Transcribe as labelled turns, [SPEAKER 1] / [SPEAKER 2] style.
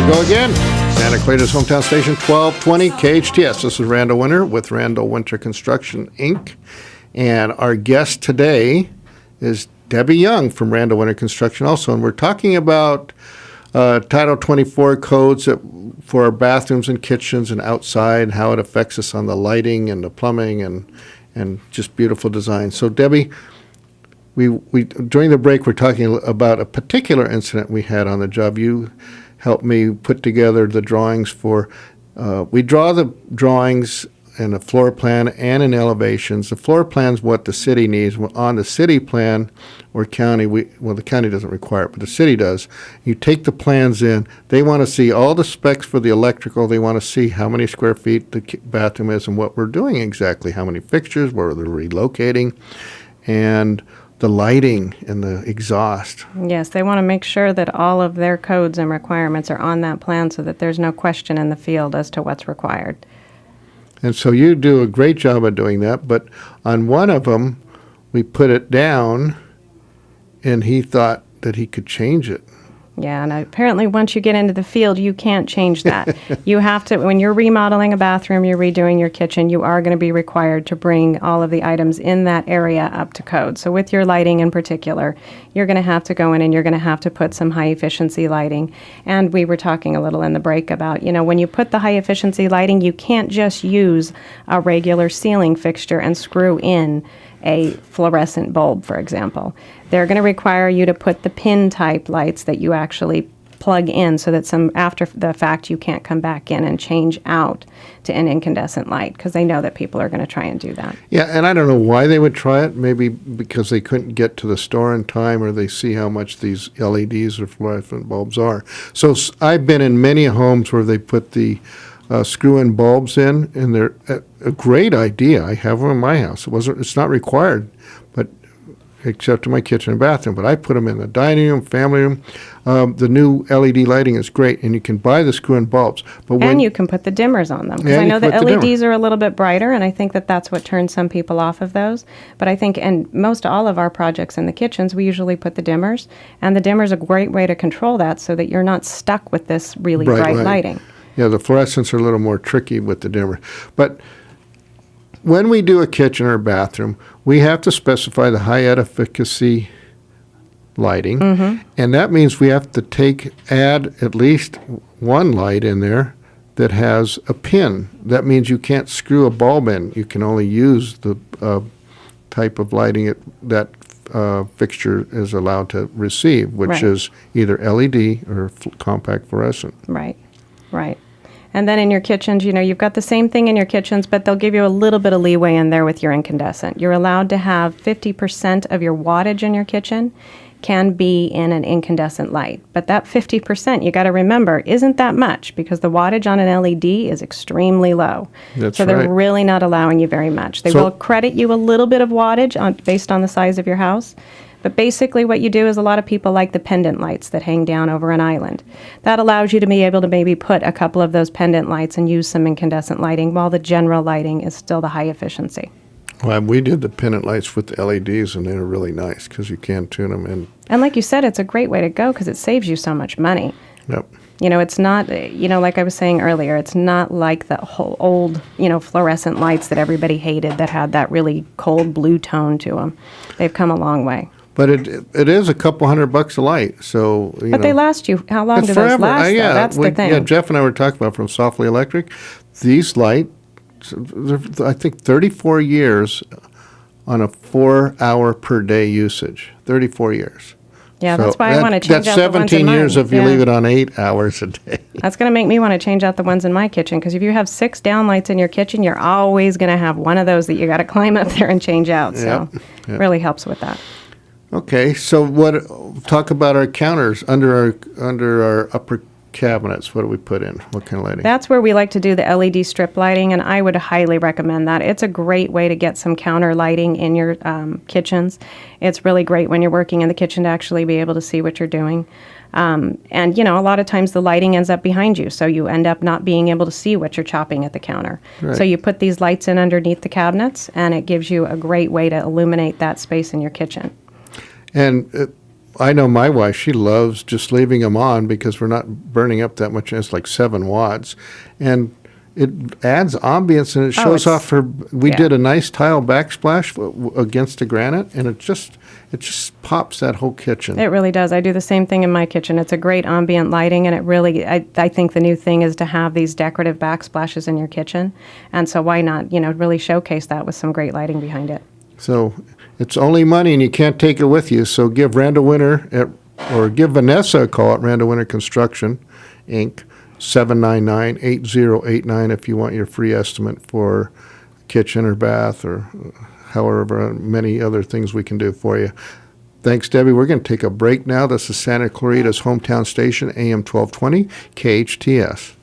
[SPEAKER 1] we go again. Santa Clarita's hometown station, 1220 KHTS. This is Randal Winter with Randal Winter Construction, Inc. And our guest today is Debbie Young from Randal Winter Construction also. And we're talking about Title 24 codes for our bathrooms and kitchens and outside, how it affects us on the lighting and the plumbing and just beautiful design. So, Debbie, we during the break, we're talking about a particular incident we had on the job. You helped me put together the drawings for, we draw the drawings in a floor plan and in elevations. The floor plan's what the city needs. On the city plan or county, the county doesn't require it, but the city does. You take the plans in. They want to see all the specs for the electrical. They want to see how many square feet the bathroom is and what we're doing exactly, how many fixtures, where they're relocating, and the lighting and the exhaust.
[SPEAKER 2] Yes, they want to make sure that all of their codes and requirements are on that plan so that there's no question in the field as to what's required.
[SPEAKER 1] And so you do a great job of doing that, but on one of them, we put it down, and he thought that he could change it.
[SPEAKER 2] Yeah, and apparently once you get into the field, you can't change that. You have to, when you're remodeling a bathroom, you're redoing your kitchen, you are going to be required to bring all of the items in that area up to code. So with your lighting in particular, you're going to have to go in and you're going to have to put some high efficiency lighting. And we were talking a little in the break about, when you put the high efficiency lighting, you can't just use a regular ceiling fixture and screw in a fluorescent bulb, for example. They're going to require you to put the pin type lights that you actually plug in so that after the fact you can't come back in and change out to an incandescent light because they know that people are going to try and do that.
[SPEAKER 1] Yeah, and I don't know why they would try it. Maybe because they couldn't get to the store in time, or they see how much these LEDs or fluorescent bulbs are. So I've been in many homes where they put the screw-in bulbs in, and they're a great idea. I have them in my house. It's not required, but except in my kitchen and bathroom. But I put them in the dining room, family room. The new LED lighting is great, and you can buy the screw-in bulbs.
[SPEAKER 2] And you can put the dimmers on them. Because I know that LEDs are a little bit brighter, and I think that that's what turns some people off of those. But I think in most all of our projects in the kitchens, we usually put the dimmers, and the dimmer's a great way to control that so that you're not stuck with this really bright lighting.
[SPEAKER 1] Yeah, the fluorescents are a little more tricky with the dimmer. But when we do a kitchen or bathroom, we have to specify the high efficacy lighting. Mm-hmm. And that means we have to add at least one light in there that has a pin. That means you can't screw a bulb in. You can only use the type of lighting that fixture is allowed to receive, which is either LED or compact fluorescent.
[SPEAKER 2] Right. And then in your kitchens, you've got the same thing in your kitchens, but they'll give you a little bit of leeway in there with your incandescent. You're allowed to have 50% of your wattage in your kitchen can be in an incandescent light. But that 50%, you got to remember, isn't that much because the wattage on an LED is extremely low. So they're really not allowing you very much. They will credit you a little bit of wattage based on the size of your house. But basically what you do is a lot of people like the pendant lights that hang down over an island. That allows you to be able to maybe put a couple of those pendant lights and use some incandescent lighting while the general lighting is still the high efficiency.
[SPEAKER 1] Well, we did the pendant lights with the LEDs, and they're really nice because you can tune them in.
[SPEAKER 2] And like you said, it's a great way to go because it saves you so much money.
[SPEAKER 1] Yep.
[SPEAKER 2] It's not, like I was saying earlier, it's not like the whole old, fluorescent lights that everybody hated that had that really cold blue tone to them. They've come a long way.
[SPEAKER 1] But it is a couple $100 a light, so
[SPEAKER 2] But they last you. How long do those last? That's the thing.
[SPEAKER 1] Yeah, Jeff and I were talking about from Softly Electric. These lights, I think 34 years on a 4-hour per day usage. 34 years.
[SPEAKER 2] Yeah, that's why I want to change out the ones in mine.
[SPEAKER 1] That's 17 years if you leave it on 8 hours a day.
[SPEAKER 2] That's going to make me want to change out the ones in my kitchen because if you have 6 downlights in your kitchen, you're always going to have one of those that you got to climb up there and change out. So it really helps with that.
[SPEAKER 1] Okay, so talk about our counters under our upper cabinets. What do we put in? What kind of lighting?
[SPEAKER 2] That's where we like to do the LED strip lighting, and I would highly recommend that. It's a great way to get some counter lighting in your kitchens. It's really great when you're working in the kitchen to actually be able to see what you're doing. And, a lot of times the lighting ends up behind you, so you end up not being able to see what you're chopping at the counter. Right. So you put these lights in underneath the cabinets, and it gives you a great way to illuminate that space in your kitchen.
[SPEAKER 1] And I know my wife, she loves just leaving them on because we're not burning up that much. It's like 7 watts. And it adds ambience and it shows
[SPEAKER 2] it's-
[SPEAKER 1] off her. We
[SPEAKER 2] yeah.
[SPEAKER 1] did a nice tile backsplash against the granite, and it just pops that whole kitchen.
[SPEAKER 2] It really does. I do the same thing in my kitchen. It's a great ambient lighting, and it really, I think the new thing is to have these decorative backsplashes in your kitchen. And so why not, really showcase that with some great lighting behind it.
[SPEAKER 1] So it's only money, and you can't take it with you. So give Randall Winter or give Vanessa a call at Randall Winter Construction, Inc., 799-8089 if you want your free estimate for kitchen or bath or however many other things we can do for you. Thanks, Debbie. We're going to take a break now. This is Santa Clarita's hometown station, AM 1220, KHTS.